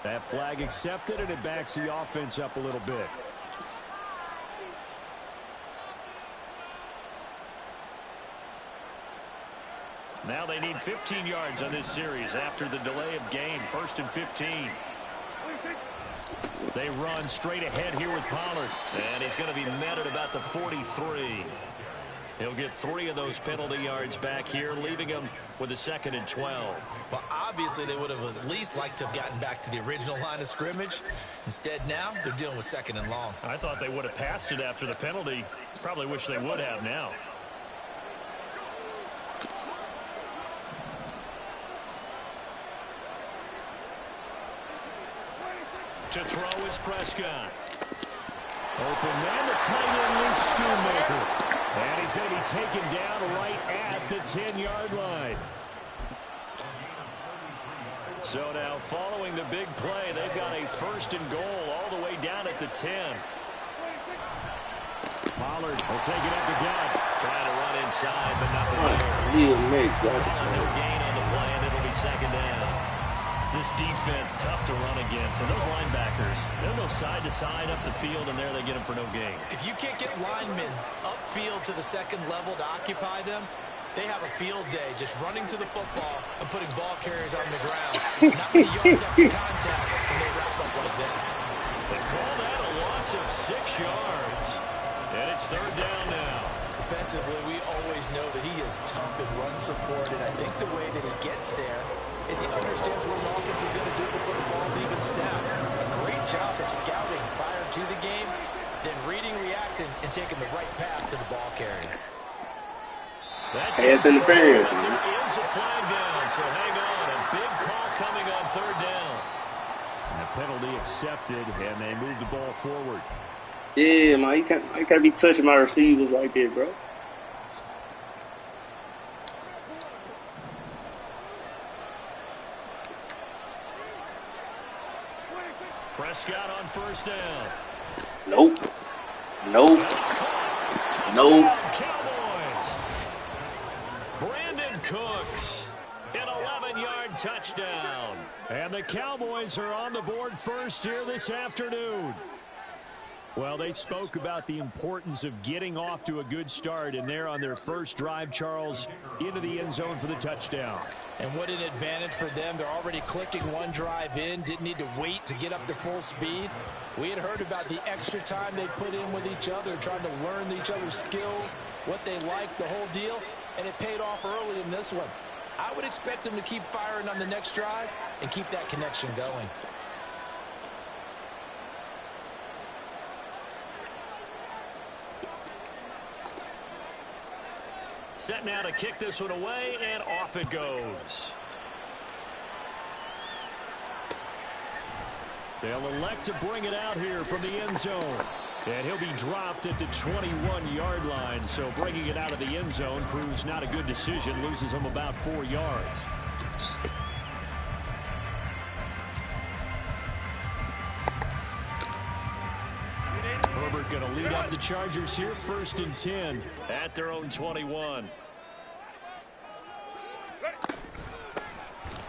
That flag accepted, and it backs the offense up a little bit. Now they need 15 yards on this series after the delay of game. 1st and 15. They run straight ahead here with Pollard. And he's going to be met at about the 43. He'll get 3 of those penalty yards back here, leaving him with a 2nd and 12. Well, obviously they would have at least liked to have gotten back to the original line of scrimmage. Instead, now they're dealing with 2nd and long. I thought they would have passed it after the penalty. Probably wish they would have now. To throw is Prescott. Open man, the tight end, Luke Schoonmaker. And he's going to be taken down right at the 10-yard line. So now following the big play, they've got a 1st and goal all the way down at the 10. Pollard will take it up the gut. Trying to run inside, but nothing there. No gain on the play, and it'll be 2nd down. This defense tough to run against, and those linebackers, they'll go side to side up the field, and there they get them for no gain. If you can't get linemen upfield to the 2nd level to occupy them, they have a field day just running to the football and putting ball carriers on the ground. Not many yards after contact, and they wrap up like that. They call that a loss of 6 yards, and it's 3rd down now. Defensively, we always know that he is tough in run support, and I think the way that he gets there is he understands what an offense is going to do before the ball's even snapped. A great job of scouting prior to the game, then reading, reacting, and taking the right path to the ball carrier. Pass interference, man. There is a flag down, so hang on. A big call coming on 3rd down. And the penalty accepted, and they move the ball forward. Yeah, man, you can't be touching my receivers like that, bro. Prescott on 1st down. Nope. Cowboys. Brandon Cooks, an 11-yard touchdown. And the Cowboys are on the board first here this afternoon. Well, they spoke about the importance of getting off to a good start, and they're on their first drive, Charles, into the end zone for the touchdown. And what an advantage for them. They're already clicking one drive in, didn't need to wait to get up to full speed. We had heard about the extra time they put in with each other, trying to learn each other's skills, what they like, the whole deal, and it paid off early in this one. I would expect them to keep firing on the next drive and keep that connection going. Set now to kick this one away, and off it goes. They'll elect to bring it out here from the end zone. And he'll be dropped at the 21-yard line, so bringing it out of the end zone proves not a good decision, loses him about 4 yards. Herbert going to lead up the Chargers here, 1st and 10 at their own 21.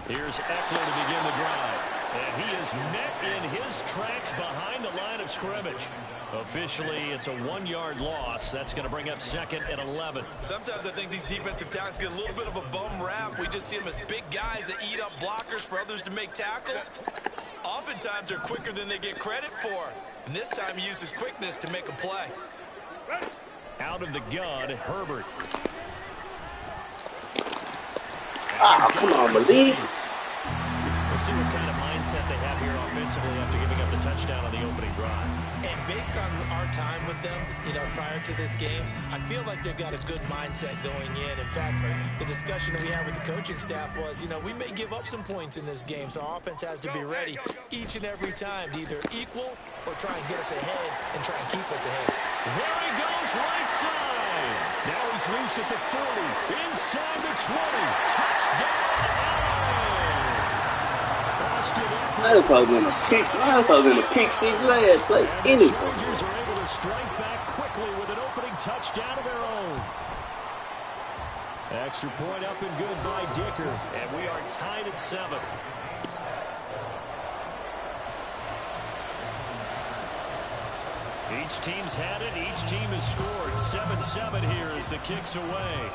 Here's Eckler to begin the drive. And he is met in his tracks behind the line of scrimmage. Officially, it's a 1-yard loss. That's going to bring up 2nd and 11. Sometimes I think these defensive tackles get a little bit of a bum rap. We just see them as big guys that eat up blockers for others to make tackles. Oftentimes, they're quicker than they get credit for. And this time, he uses quickness to make a play. Out of the gun, Herbert. Come on, Malik. We'll see what kind of mindset they have here offensively after giving up the touchdown on the opening drive. And based on our time with them, prior to this game, I feel like they've got a good mindset going in. In fact, the discussion that we had with the coaching staff was, we may give up some points in this game, so our offense has to be ready each and every time to either equal or try and get us ahead and try and keep us ahead. There he goes, right side. Now he's loose at the 40, inside the 20. Touchdown. I'd probably been a pick six last play. Anything. The Chargers are able to strike back quickly with an opening touchdown of their own. Extra point up and good by Dicker. And we are tied at 7. Each team's had it. Each team has scored. 7-7 here as the kick's away.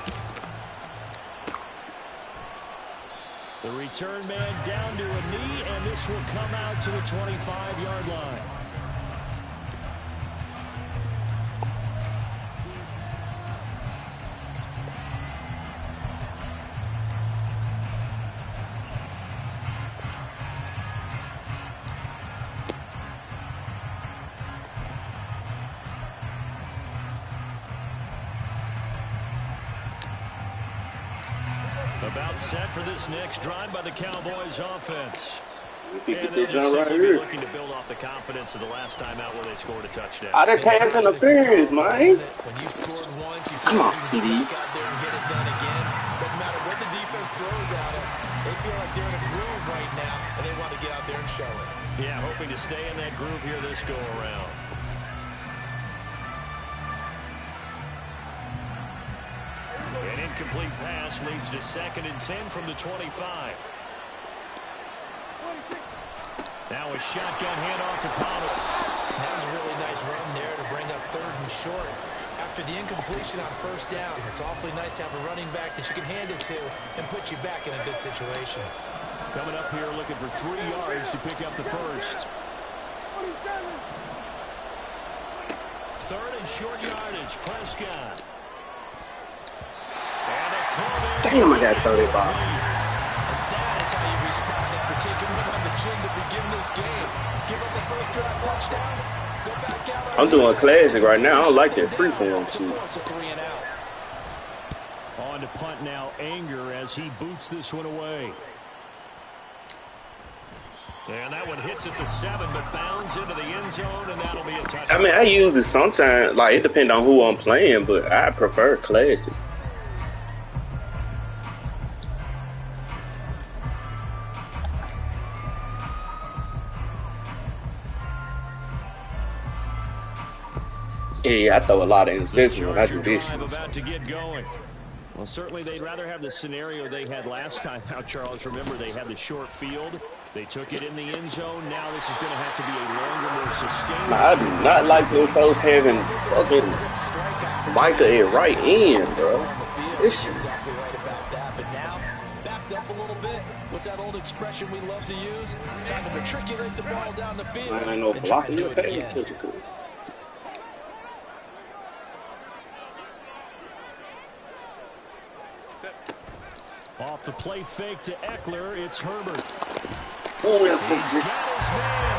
The return man down to a knee, and this will come out to the 25-yard line. About set for this next drive by the Cowboys offense. Get that jump right here. Looking to build off the confidence of the last time out where they scored a touchdown. Oh, that pass interference, man. When you scored once, you come on, CD. Back out there and get it done again. Doesn't matter what the defense throws at them. They feel like they're in a groove right now, and they want to get out there and show it. Yeah, hoping to stay in that groove here this go around. An incomplete pass leads to 2nd and 10 from the 25. Now a shotgun handoff to Pollard. That was a really nice run there to bring up 3rd and short. After the incompletion on 1st down, it's awfully nice to have a running back that you can hand it to and put you back in a good situation. Coming up here looking for 3 yards to pick up the first. 3rd and short yardage. Prescott. Damn, I got to throw that ball. That is how you respond after taking one on the chin to begin this game. Give up the first drive touchdown. Go back out. I'm doing classic right now. I don't like that freeform shit. On to punt now, Anger as he boots this one away. And that one hits at the 7, but bounds into the end zone, and that'll be a touchdown. I mean, I use it sometimes. Like, it depends on who I'm playing, but I prefer classic. Yeah, I throw a lot of interceptions when I do this shit. About to get going. Well, certainly they'd rather have the scenario they had last time out, Charles. Remember, they had the short field. They took it in the end zone. Now this is going to have to be a longer, more sustained. I do not like those folks having fucking Micah at right end, bro. This shit. Exactly right about that. But now, backed up a little bit. What's that old expression we love to use? Time to matriculate the ball down the field. I ain't no blocking your pass catcher could. Off the play fake to Eckler, it's Herbert. Oh, He's got his man.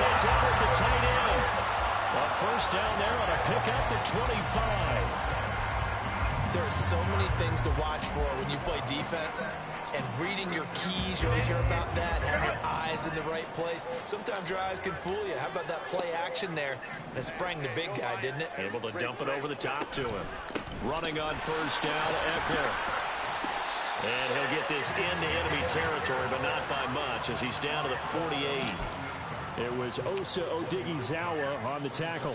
That's Herbert, the tight end. A first down there on a pickup at 25. There are so many things to watch for when you play defense. And reading your keys, you always hear about that. Having your eyes in the right place. Sometimes your eyes can fool you. How about that play action there? And it sprang the big guy, didn't it? Able to dump it over the top to him. Running on first down, Eckler. And he'll get this into enemy territory, but not by much as he's down to the 48. It was Osa Odighizuwa on the tackle.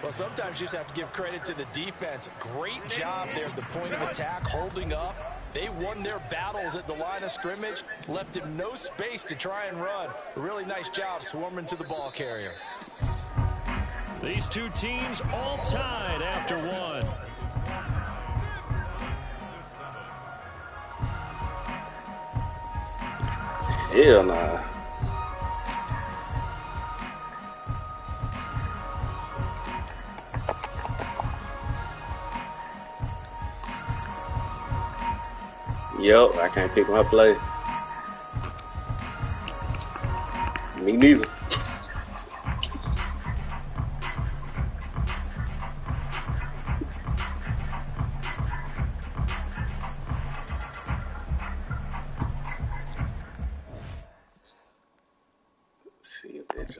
Well, sometimes you just have to give credit to the defense. Great job there at the point of attack, holding up. They won their battles at the line of scrimmage, left him no space to try and run. A really nice job swarming to the ball carrier. These two teams all tied after one. Hell nah. Yup, I can't pick my play. Me neither. See if that's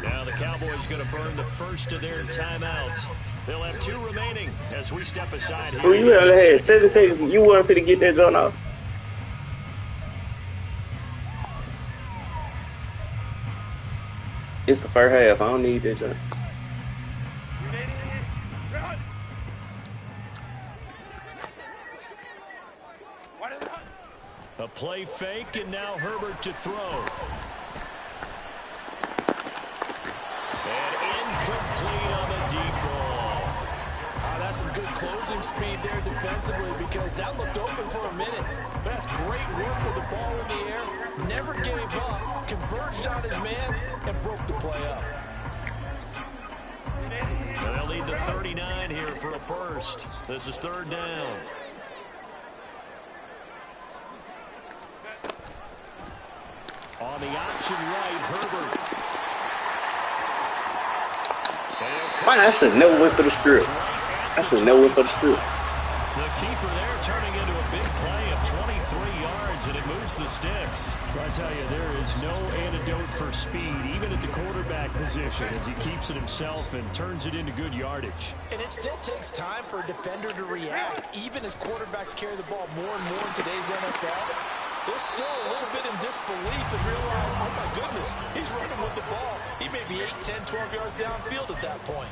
Now the Cowboys going to burn the first of their timeouts. They'll have 2 remaining as we step aside here. who you ever had 7 seconds? You wasn't fit to get that done off? It's the first half. I don't need that jump. A play fake, and now Herbert to throw. And incomplete on the deep ball. That's some good closing speed there defensively because that looked open for a minute. But that's great work with the ball in the air. Never gave up, converged on his man, and broke the play up. They'll need the 39 here for a first. This is third down. On the option right, Herbert. Man, that's a no win for the strip. That's a no win for the strip. The keeper there turning into a big play of 23 yards, and it moves the sticks. I tell you, there is no antidote for speed, even at the quarterback position, as he keeps it himself and turns it into good yardage. And it still takes time for a defender to react, even as quarterbacks carry the ball more and more in today's NFL. They're still a little bit in disbelief and realize, oh my goodness, he's running with the ball. He may be 8, 10, 12 yards downfield at that point.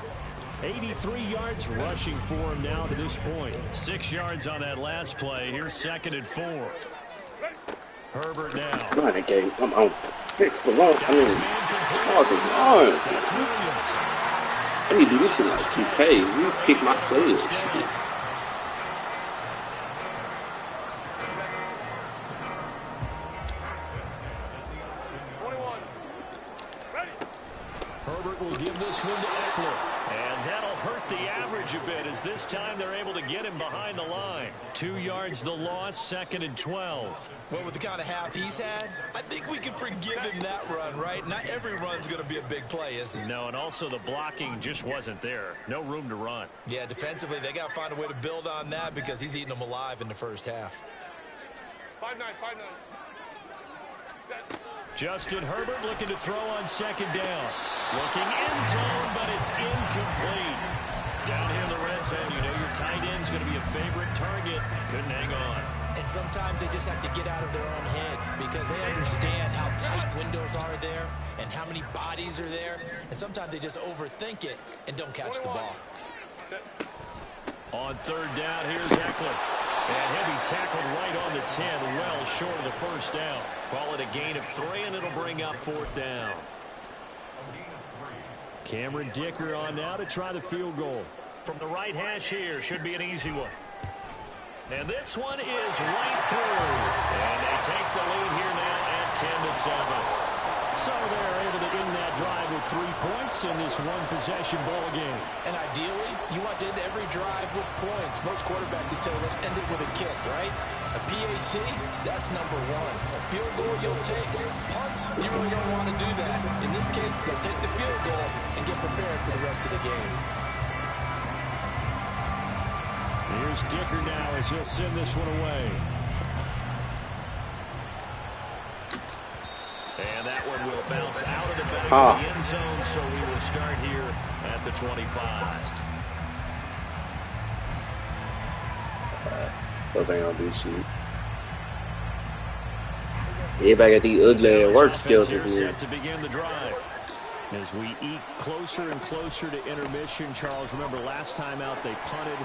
83 yards rushing for him now to this point. 6 yards on that last play. Here's 2nd and 4. Herbert now. Not a game. I'm on. Fix the long. I mean, oh, the long. I need to do this in like 2K. You pick my players. Herbert will give this one to Eckler. And that'll hurt the average a bit as this time they're able to get him behind the line. 2 yards the loss, 2nd and 12. Well, with the kind of half he's had, I think we can forgive him that run, right? Not every run's going to be a big play, is it? No, and also the blocking just wasn't there. No room to run. Yeah, defensively, they got to find a way to build on that because he's eating them alive in the first half. 5-9. Justin Herbert looking to throw on 2nd down. Looking end zone, but it's incomplete. Down here in the red zone, you know your tight end's going to be a favorite target. Couldn't hang on. And sometimes they just have to get out of their own head because they understand how tight windows are there and how many bodies are there. And sometimes they just overthink it and don't catch the ball. On 3rd down, here's Eckler. And he'll be tackled right on the 10, well short of the first down. Call it a gain of 3, and it'll bring up 4th down. Cameron Dicker on now to try the field goal. From the right hash here, should be an easy one. And this one is right through. And they take the lead here now at 10-7. So they're able to end that drive with 3 points in this one-possession ball game. And ideally, you want to end every drive with points. Most quarterbacks would tell you, let's end it with a kick, right? A PAT, that's number 1. A field goal you'll take. Punts, you really don't want to do that. In this case, they'll take the field goal and get prepared for the rest of the game. Here's Dicker now as he'll send this one away. And that one will bounce out of the back of the end zone, so we will start here at the 25. Those ain't gonna do shit. Everybody got these ugly work skills in here. Set to begin the drive. As we eke closer and closer to intermission, Charles, remember last time out they punted.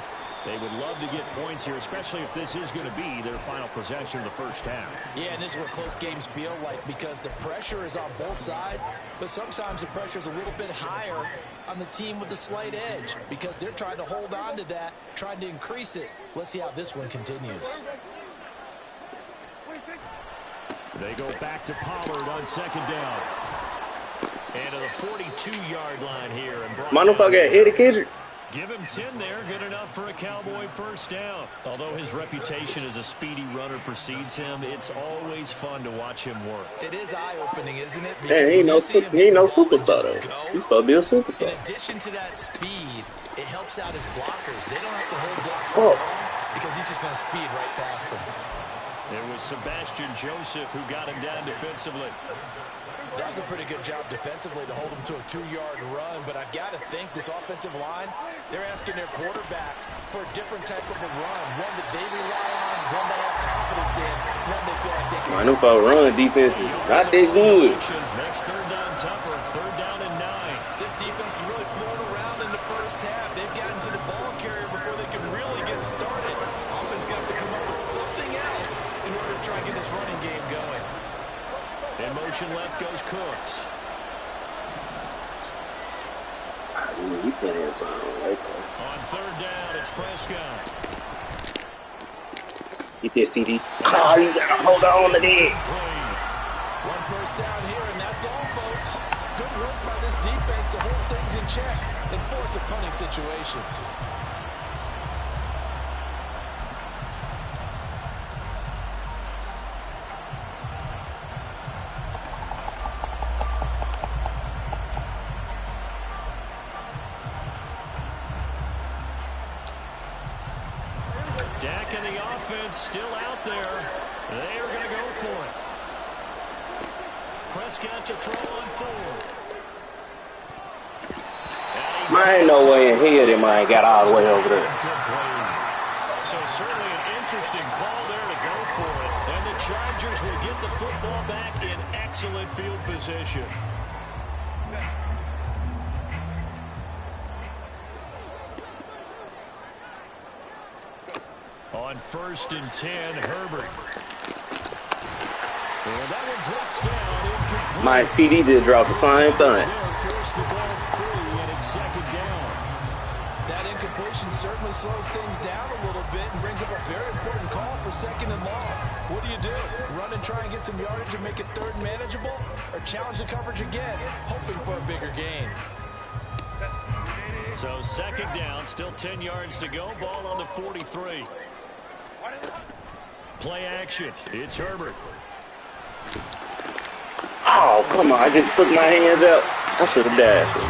They would love to get points here, especially if this is going to be their final possession of the first half. Yeah, and this is what close games feel like because the pressure is on both sides, but sometimes the pressure is a little bit higher on the team with the slight edge because they're trying to hold on to that, trying to increase it. Let's see how this one continues. They go back to Pollard on 2nd down. And to the 42-yard line here. Motherfucker, Eddie Kendrick. Give him 10 there, good enough for a Cowboy first down. Although his reputation as a speedy runner precedes him, it's always fun to watch him work. It is eye-opening, isn't it? Man, he ain't no superstar, though. He's supposed to be a superstar. In addition to that speed, it helps out his blockers. They don't have to hold blocks long because he's just going to speed right past them. It was Sebastian Joseph who got him down defensively. That was a pretty good job defensively to hold him to a 2-yard run, but I've got to think this offensive line, they're asking their quarterback for a different type of a run, one that they rely on, one they have confidence in, one they feel like they can. I know if I run defense is not that good. Next 3rd down tougher, 3rd down and 9. This defense defense really flown around in the first half. They've gotten to the ball carrier before they can really get started. Offense got to come up with something else in order to try and get this running game going. In motion left goes Cooks. He playing something right there. On third down, it's Prescott. He pissed TD. Oh, you gotta hold on to that. One first down here, and that's all, folks. Good work by this defense to hold things in check and force a punting situation. Dak and the offense still out there. They are going to go for it. Prescott to throw on fourth. Man, ain't no way in hell that man got all the way over there. So certainly an interesting call there to go for it. And the Chargers will get the football back in excellent field position. On 1st and 10, Herbert. And that one drops down. Incomplete. My CD just dropped the same thing. Force the ball free, and it's second down. That incompletion certainly slows things down a little bit and brings up a very important call for second and long. What do? Run and try and get some yardage and make it third and manageable? Or challenge the coverage again, hoping for a bigger gain? So second down, still 10 yards to go. Ball on the 43. Play action. It's Herbert. Oh, come on. I just put my hands up. I should have dashed.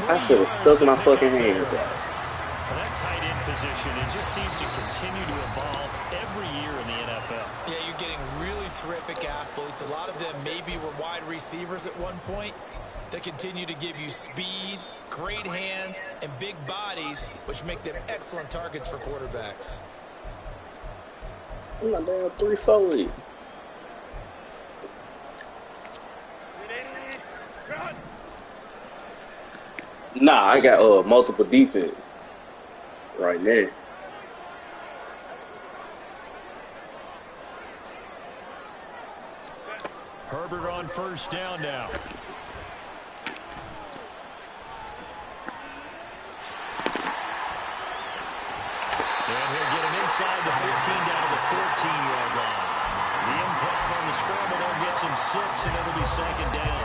I should have stuck my fucking hands out. That tight end position, it just seems to continue to evolve every year in the NFL. Yeah, you're getting really terrific athletes. A lot of them maybe were wide receivers at one point. They continue to give you speed, great hands, and big bodies, which make them excellent targets for quarterbacks. I'm not down 3-4. Nah, I got multiple defense right there. Herbert on 1st down now. And he'll get him inside the 15 down to the 14-yard line. The improv on the scramble there gets him 6, and it'll be second down.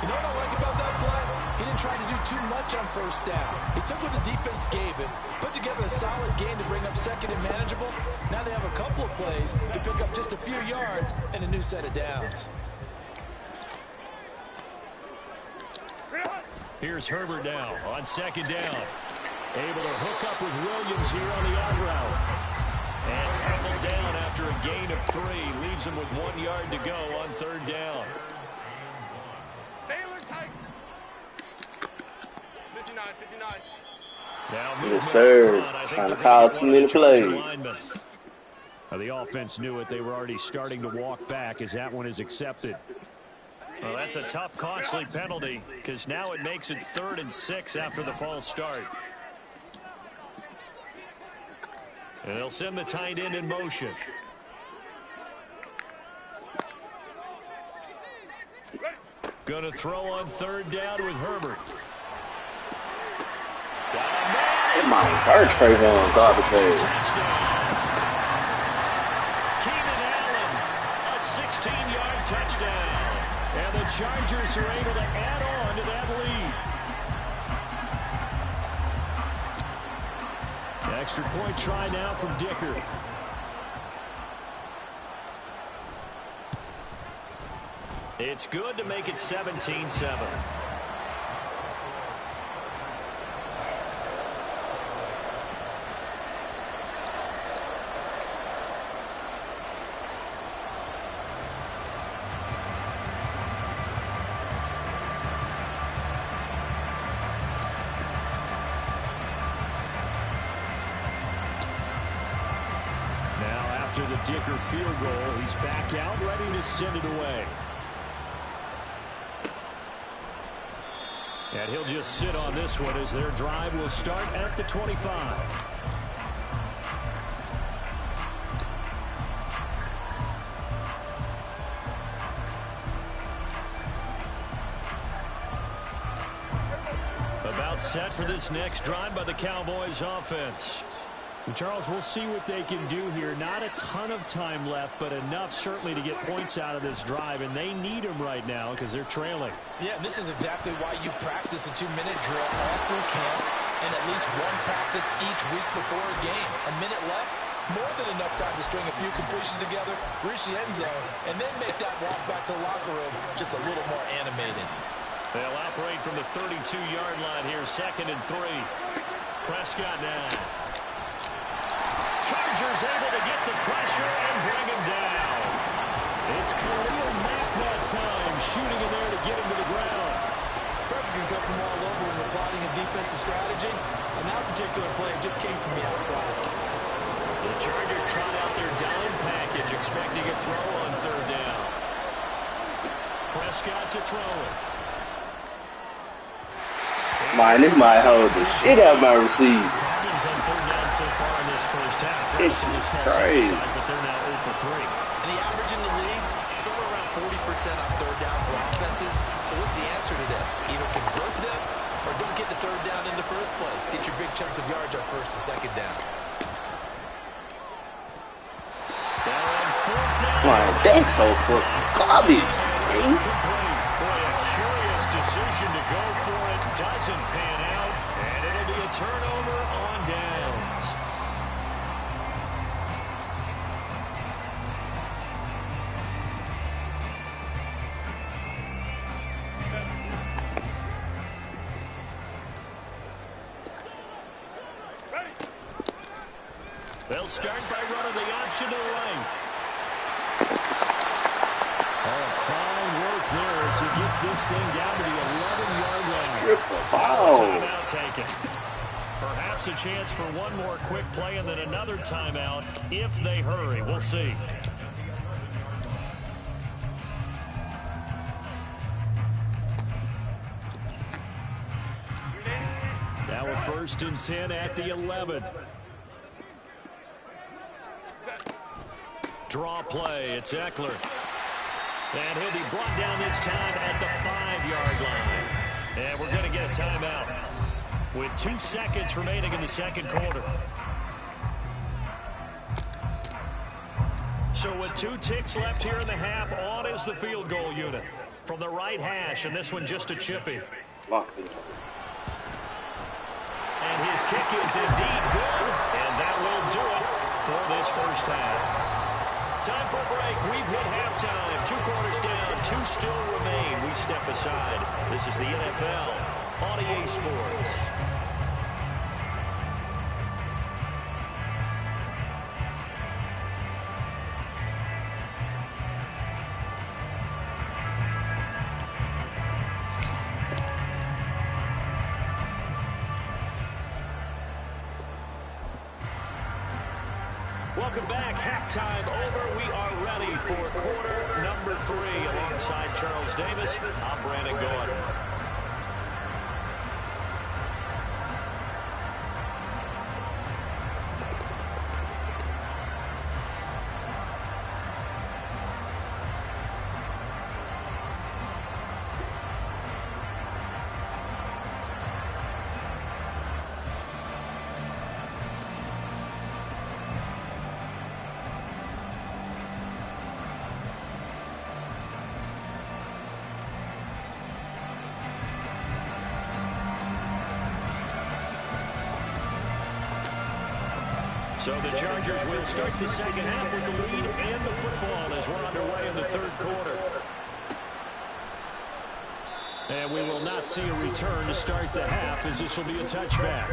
You know what I like about that play? He didn't try to do too much on 1st down. He took what the defense gave him, put together a solid game to bring up second and manageable. Now they have a couple of plays to pick up just a few yards and a new set of downs. Here's Herbert now on 2nd down. Able to hook up with Williams here on the out route. And tackled down after a gain of 3. Leaves him with 1 yard to go on 3rd down. Yes, sir. Trying to call too many plays. The offense knew it. They were already starting to walk back as that one is accepted. Well, that's a tough, costly penalty because now it makes it 3rd and 6 after the false start. And they'll send the tight end in motion. Going to throw on 3rd down with Herbert. My first Trayvon garbage time. Keenan Allen, a 16-yard touchdown. And the Chargers are able to add on to that lead. Extra point try now from Dicker. It's good to make it 17-7. Dicker field goal. He's back out, ready to send it away. And he'll just sit on this one as their drive will start at the 25. About set for this next drive by the Cowboys offense. Charles, we'll see what they can do here. Not a ton of time left, but enough certainly to get points out of this drive, and they need them right now because they're trailing. Yeah, this is exactly why you practice a 2-minute drill all through camp and at least one practice each week before a game. A minute left, more than enough time to string a few completions together, reach the end zone, and then make that walk back to the locker room just a little more animated. They'll operate from the 32-yard line here, 2nd and 3. Prescott now. Chargers able to get the pressure and bring him down. It's Khalil Mack that time, shooting in there to get him to the ground. Pressure can come from all over when you're plotting a defensive strategy. On that particular play, it just came from the outside. The Chargers trot out their dime package, expecting a throw on 3rd down. Prescott to throw it. Man, it might hold the shit out of my receiver. On 3rd down so far in this first half. It's crazy. But they're now 0 for 3. And the average in the league, somewhere around 40% on 3rd down for offenses. So what's the answer to this? Either convert them or don't get the 3rd down in the first place. Get your big chunks of yards on 1st and 2nd down. Man, that's so fucking garbage, man. Boy, a curious decision to go for it. Doesn't pan out. And it'll be a turnover on downs. They'll start by running the option to the right. Oh, fine work there as he gets this thing down to the 11-yard line. Strip the ball. Timeout taken. Perhaps a chance for one more quick play and then another timeout if they hurry. We'll see. Now a 1st and 10 at the 11. Draw play. It's Eckler. And he'll be brought down this time at the 5-yard line. And we're going to get a timeout with 2 seconds remaining in the 2nd quarter. So with 2 ticks left here in the half, on is the field goal unit from the right hash, and this one just a chippy. Locked in. And his kick is indeed good, and that will do it for this first half. Time for a break. We've hit halftime. 2 quarters down. 2 still remain. We step aside. This is the NFL on EA Sports. Welcome back. Halftime over. We are ready for quarter number 3. Alongside Charles Davis, I'm Brandon Gordon. So the Chargers will start the second half with the lead and the football as we're underway in the 3rd quarter. And we will not see a return to start the half as this will be a touchback.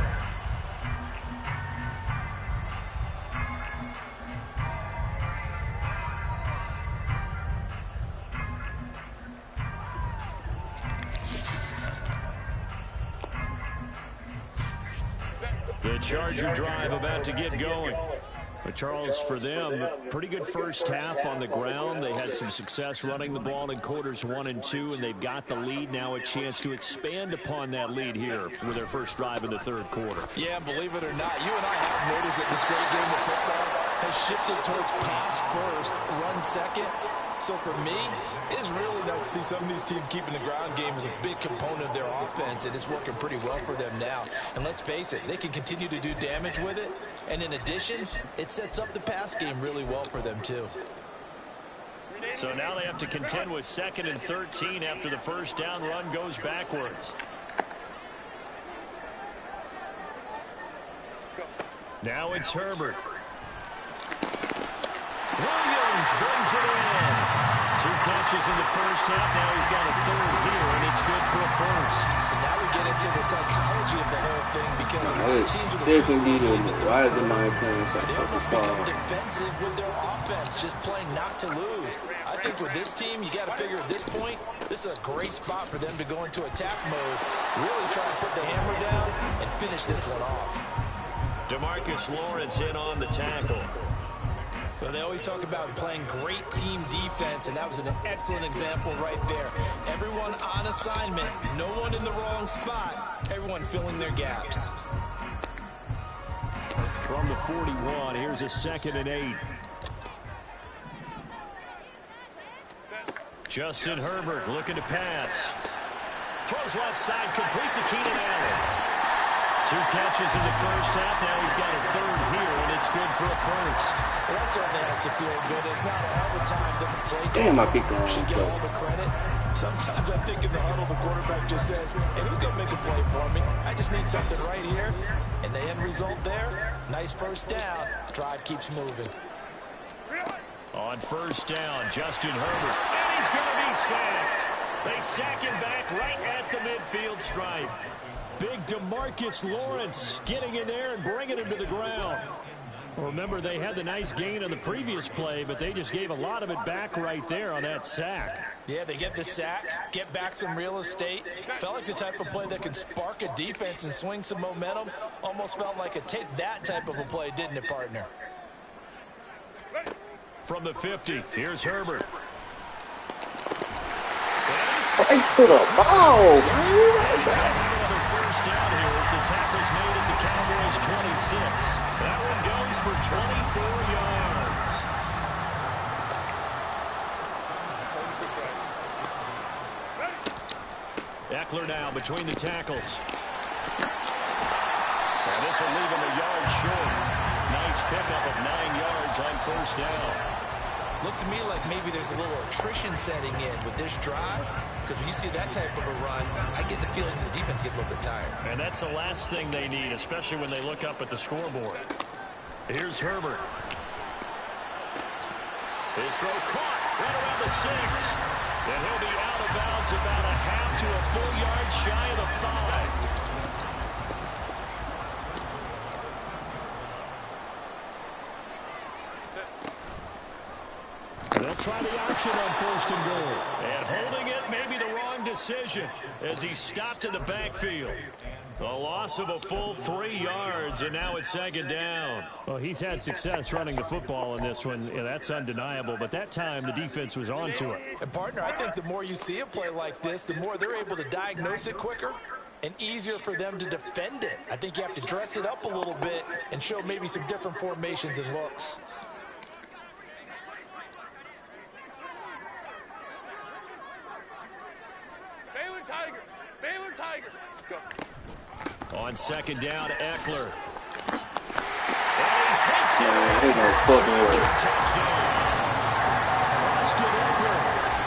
The Charger drive about to get going. But Charles, for them, pretty good first half on the ground. They had some success running the ball in quarters 1 and 2, and they've got the lead. Now a chance to expand upon that lead here with their first drive in the third quarter. Yeah, believe it or not, you and I have noticed that this great game of football has shifted towards pass first, run second. So for me, it's really nice to see some of these teams keeping the ground game as a big component of their offense, and it's working pretty well for them now. And let's face it, they can continue to do damage with it. And in addition, it sets up the pass game really well for them too. So now they have to contend with 2nd and 13 after the first down run goes backwards. Now it's Herbert. Williams brings it in. 2 catches in the first half. Now he's got a third here, and it's good for a first. And now we get into the psychology of the whole thing because They're going to be why is the mind playing so fucking become defensive with their offense, just playing not to lose. I think with this team, you got to figure at this point, this is a great spot for them to go into attack mode, really try to put the hammer down and finish this one off. DeMarcus Lawrence in on the tackle. Well, they always talk about playing great team defense, and that was an excellent example right there. Everyone on assignment, no one in the wrong spot, everyone filling their gaps. From the 41, here's a 2nd and 8. Justin Herbert looking to pass. Throws left side, complete to Keenan Allen. 2 catches in the first half. Now he's got a third here, and it's good for a first. Well, that certainly has to feel good. It's not all the time that the play should get all the credit. Sometimes I think in the huddle, the quarterback just says, hey, who's going to make a play for me? I just need something right here. And the end result there, nice first down. Drive keeps moving. On first down, Justin Herbert. And he's going to be sacked. They sack him back right at the midfield stripe. Big DeMarcus Lawrence getting in there and bringing him to the ground. Well, remember, they had the nice gain on the previous play, but they just gave a lot of it back right there on that sack. Yeah, they get the sack, get back some real estate. Felt like the type of play that can spark a defense and swing some momentum. Almost felt like a take that type of a play, didn't it, partner? From the 50, here's Herbert. Right to the ball, man. First down here as the tackle's made at the Cowboys' 26. That one goes for 24 yards. Eckler now between the tackles. And this will leave him a yard short. Nice pickup of 9 yards on first down. Looks to me like maybe there's a little attrition setting in with this drive, because when you see that type of a run, I get the feeling the defense gets a little bit tired. And that's the last thing they need, especially when they look up at the scoreboard. Here's Herbert. His throw caught right around the 6. And he'll be out of bounds about a half to a full yard shy of the 5. They'll try the option on first and goal. And holding it may be the wrong decision as he stopped in the backfield. A loss of a full 3 yards, and now it's 2nd down. Well, he's had success running the football in this one. Yeah, that's undeniable. But that time, the defense was on to it. And, partner, I think the more you see a play like this, the more they're able to diagnose it quicker and easier for them to defend it. I think you have to dress it up a little bit and show maybe some different formations and looks. Baylor Tigers. Go. On 2nd down, Eckler. And he takes it. Touchdown. Austin Eckler,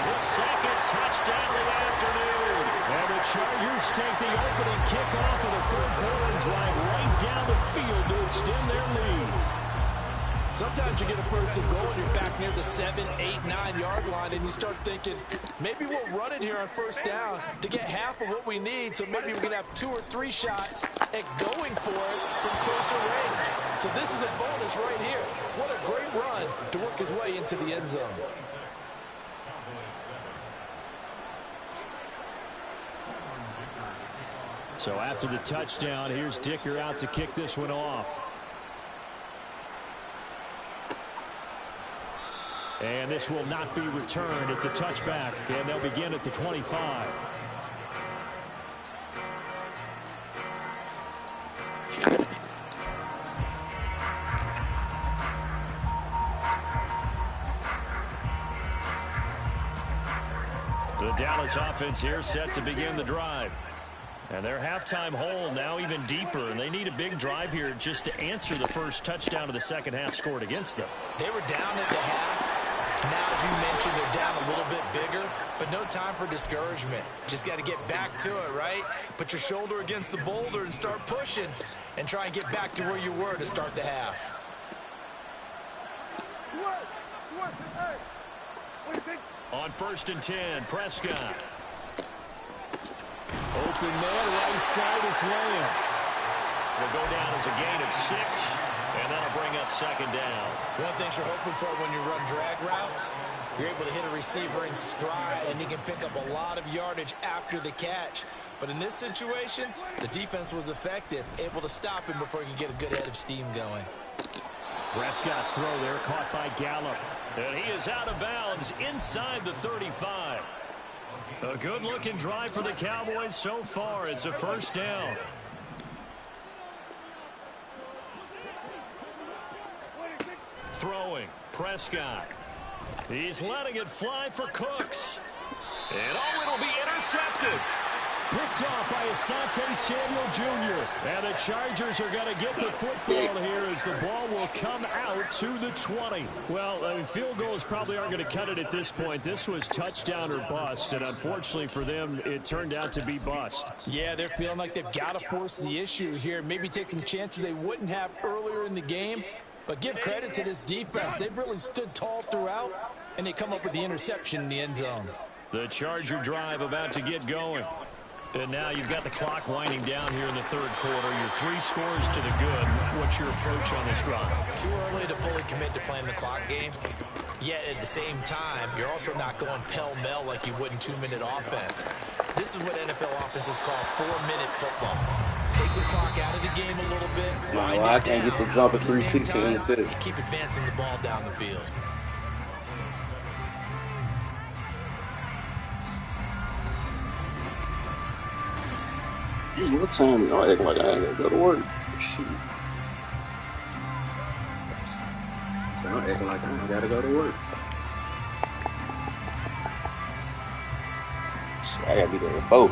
his 2nd touchdown of the afternoon. And the Chargers take the opening kickoff of the 3rd quarter and drive right down the field to extend their lead. Sometimes you get a first and goal and you're back near the 7, 8, 9 yard line and you start thinking, maybe we'll run it here on first down to get half of what we need, so maybe we can have 2 or 3 shots at going for it from closer range. So this is a bonus right here. What a great run to work his way into the end zone. So after the touchdown, here's Dicker out to kick this one off. And this will not be returned. It's a touchback, and they'll begin at the 25. The Dallas offense here set to begin the drive. And their halftime hole now even deeper, and they need a big drive here just to answer the first touchdown of the second half scored against them. They were down at the half. Now, as you mentioned, they're down a little bit bigger, but no time for discouragement. Just got to get back to it, right? Put your shoulder against the boulder and start pushing and try and get back to where you were to start the half. On 1st and 10, Prescott. Open man, right side, it's Lamb. Will go down as a gain of 6, and that'll bring up 2nd down. One thing you're hoping for when you run drag routes, you're able to hit a receiver in stride, and he can pick up a lot of yardage after the catch. But in this situation, the defense was effective, able to stop him before he could get a good head of steam going. Prescott's throw there caught by Gallup. And he is out of bounds inside the 35. A good-looking drive for the Cowboys so far. It's a 1st down. Throwing, Prescott. He's letting it fly for Cooks. And oh, it'll be intercepted. Picked off by Asante Samuel Jr. And the Chargers are going to get the football here as the ball will come out to the 20. Well, I mean, field goals probably aren't going to cut it at this point. This was touchdown or bust, and unfortunately for them, it turned out to be bust. Yeah, they're feeling like they've got to force the issue here. Maybe take some chances they wouldn't have earlier in the game. But give credit to this defense. They've really stood tall throughout, and they come up with the interception in the end zone. The Charger drive about to get going. And now you've got the clock winding down here in the 3rd quarter. You're 3 scores to the good. What's your approach on this drive? Too early to fully commit to playing the clock game. Yet at the same time, you're also not going pell-mell like you would in 2-minute offense. This is what NFL offenses call 4-minute football. Take the clock out of the game a little bit. No, I can't get the jump at 360 in the city. Keep advancing the ball down the field. Hey, what time? Y'all act like I ain't gotta go to work. Shit. So I'm acting like I ain't gotta go to work. Shit, I gotta be there at 4.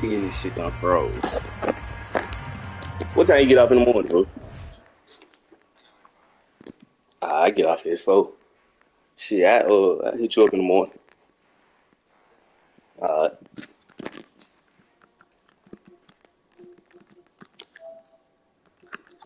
Getting this shit done froze. What time you get off in the morning, bro? I get off at 4. Shit, I hit you up in the morning.